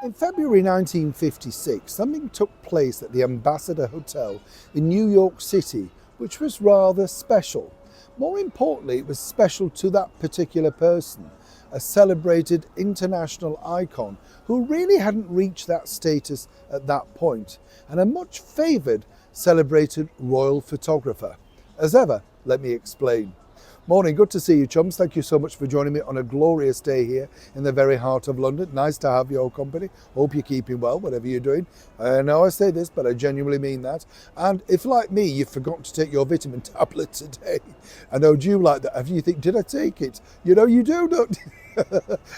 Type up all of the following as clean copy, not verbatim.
In February 1956, something took place at the Ambassador Hotel in New York City, which was rather special. More importantly, it was special to that particular person, a celebrated international icon who really hadn't reached that status at that point, and a much favoured, celebrated royal photographer. As ever, let me explain. Morning, good to see you, chums. Thank you so much for joining me on a glorious day here in the very heart of London. Nice to have your company. Hope you're keeping well, whatever you're doing. I know I say this, but I genuinely mean that. And if, like me, you forgot to take your vitamin tablet today, I know you like that. If you think, did I take it? You know you do, don't you?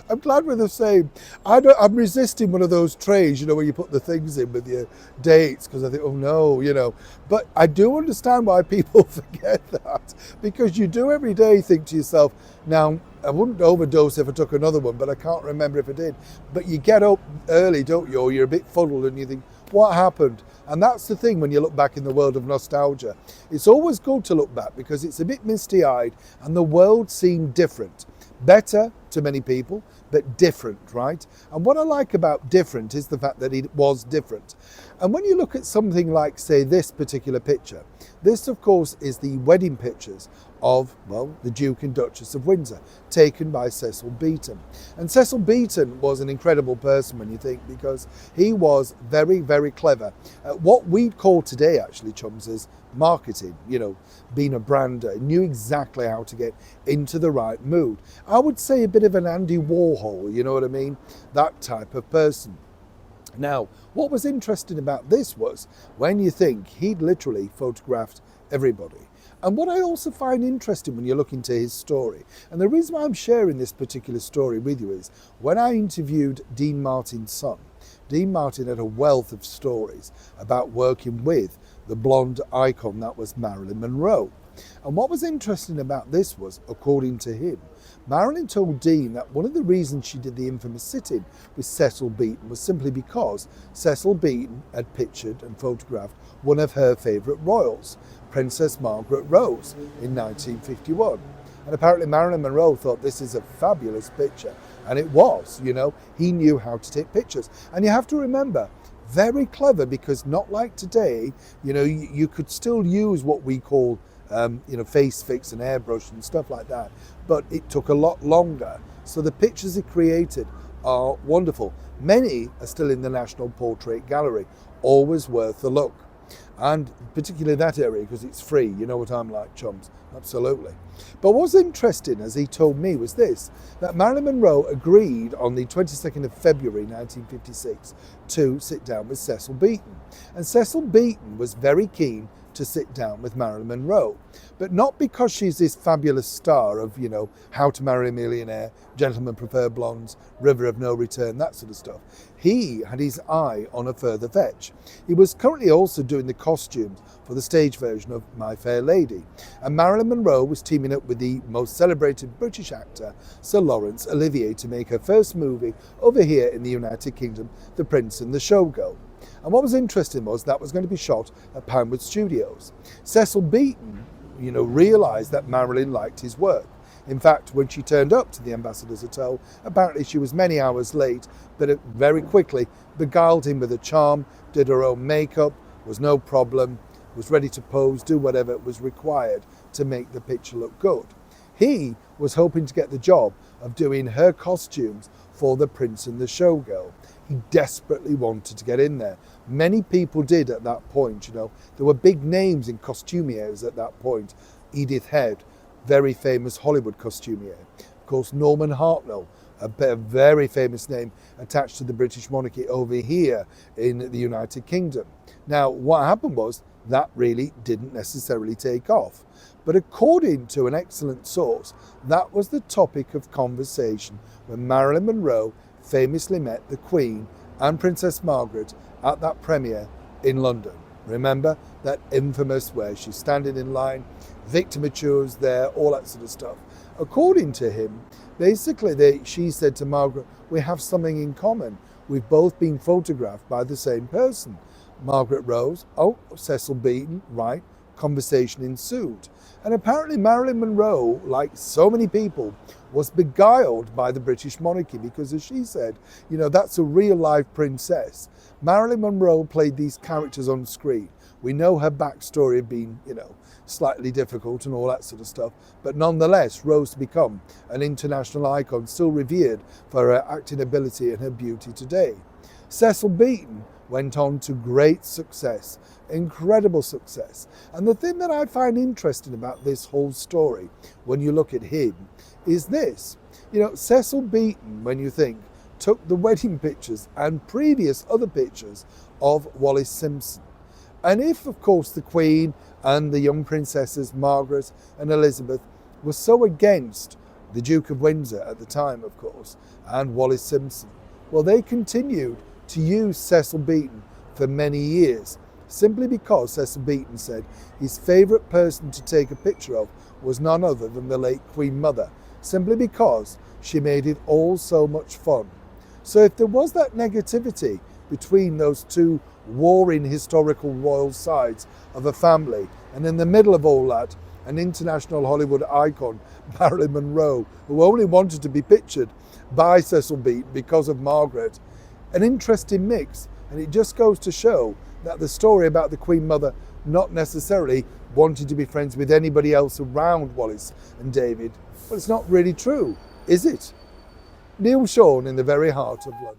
I'm glad we're the same. I'm resisting one of those trays, where you put the things in with your dates, because I think, oh no. But I do understand why people forget that, because you do every day think to yourself, now, I wouldn't overdose if I took another one, but I can't remember if I did. But you get up early, don't you, or you're a bit fuddled and you think, what happened? And that's the thing when you look back in the world of nostalgia. It's always good to look back because it's a bit misty-eyed and the world seemed different. Better to many people, but different, right? And what I like about different is the fact that it was different. And when you look at something like, say, this particular picture, this, of course, is the wedding pictures of, well, the Duke and Duchess of Windsor, taken by Cecil Beaton. And Cecil Beaton was an incredible person when you think, because he was very, very clever at what we'd call today, actually, chums, is marketing, being a brander, knew exactly how to get into the right mood. I would say a bit of an Andy Warhol, you know what I mean? That type of person. Now, what was interesting about this was, when you think he'd literally photographed everybody. And what I also find interesting when you look into his story, and the reason why I'm sharing this particular story with you is, when I interviewed Dean Martin's son, Dean Martin had a wealth of stories about working with the blonde icon that was Marilyn Monroe. And what was interesting about this was, according to him, Marilyn told Dean that one of the reasons she did the infamous sit-in with Cecil Beaton was simply because Cecil Beaton had pictured and photographed one of her favourite royals, Princess Margaret Rose, in 1951. And apparently Marilyn Monroe thought this is a fabulous picture. And it was, he knew how to take pictures. And you have to remember, very clever, because not like today, you could still use what we call face fix and airbrush and stuff like that, but it took a lot longer. So the pictures he created are wonderful. Many are still in the National Portrait Gallery, always worth a look. And particularly that area, because it's free, you know what I'm like, chums, absolutely. But what's interesting, as he told me, was this, that Marilyn Monroe agreed on the 22nd of February 1956 to sit down with Cecil Beaton. And Cecil Beaton was very keen to sit down with Marilyn Monroe, but not because she's this fabulous star of, How to Marry a Millionaire, Gentlemen Prefer Blondes, River of No Return, that sort of stuff. He had his eye on a further fetch. He was currently also doing the costumes for the stage version of My Fair Lady, and Marilyn Monroe was teaming up with the most celebrated British actor, Sir Laurence Olivier, to make her first movie over here in the United Kingdom, The Prince and the Showgirl. And what was interesting was that was going to be shot at Pinewood Studios. Cecil Beaton, realised that Marilyn liked his work. In fact, when she turned up to the Ambassador's Hotel, apparently she was many hours late, but it very quickly beguiled him with a charm, did her own makeup, was no problem, was ready to pose, do whatever was required to make the picture look good. He was hoping to get the job of doing her costumes for The Prince and the Showgirl. He desperately wanted to get in there. Many people did at that point, There were big names in costumiers at that point. Edith Head, very famous Hollywood costumier. Of course, Norman Hartnell, a very famous name attached to the British monarchy over here in the United Kingdom. Now, what happened was that really didn't necessarily take off. But according to an excellent source, that was the topic of conversation when Marilyn Monroe famously met the Queen and Princess Margaret at that premiere in London. Remember that infamous where she's standing in line, Victor Mature's there, all that sort of stuff. According to him, basically she said to Margaret, we have something in common. We've both been photographed by the same person. Margaret Rose, oh, Cecil Beaton, right, conversation ensued. And apparently Marilyn Monroe, like so many people, was beguiled by the British monarchy because, as she said, you know, that's a real life princess. Marilyn Monroe played these characters on screen. We know her backstory of being, you know, slightly difficult and all that sort of stuff, but nonetheless rose to become an international icon, still revered for her acting ability and her beauty today. Cecil Beaton went on to great success, incredible success. And the thing that I find interesting about this whole story, when you look at him, is this. You know, Cecil Beaton, when you think, took the wedding pictures and previous other pictures of Wallis Simpson. And if, of course, the Queen and the young princesses, Margaret and Elizabeth, were so against the Duke of Windsor at the time, of course, and Wallis Simpson, well, they continued to use Cecil Beaton for many years, simply because Cecil Beaton said his favourite person to take a picture of was none other than the late Queen Mother, simply because she made it all so much fun. So if there was that negativity between those two warring historical royal sides of a family, and in the middle of all that, an international Hollywood icon, Marilyn Monroe, who only wanted to be pictured by Cecil Beaton because of Margaret, an interesting mix. And it just goes to show that the story about the Queen Mother not necessarily wanting to be friends with anybody else around Wallis and David, well, it's not really true, is it? Neil Sean in the very heart of London.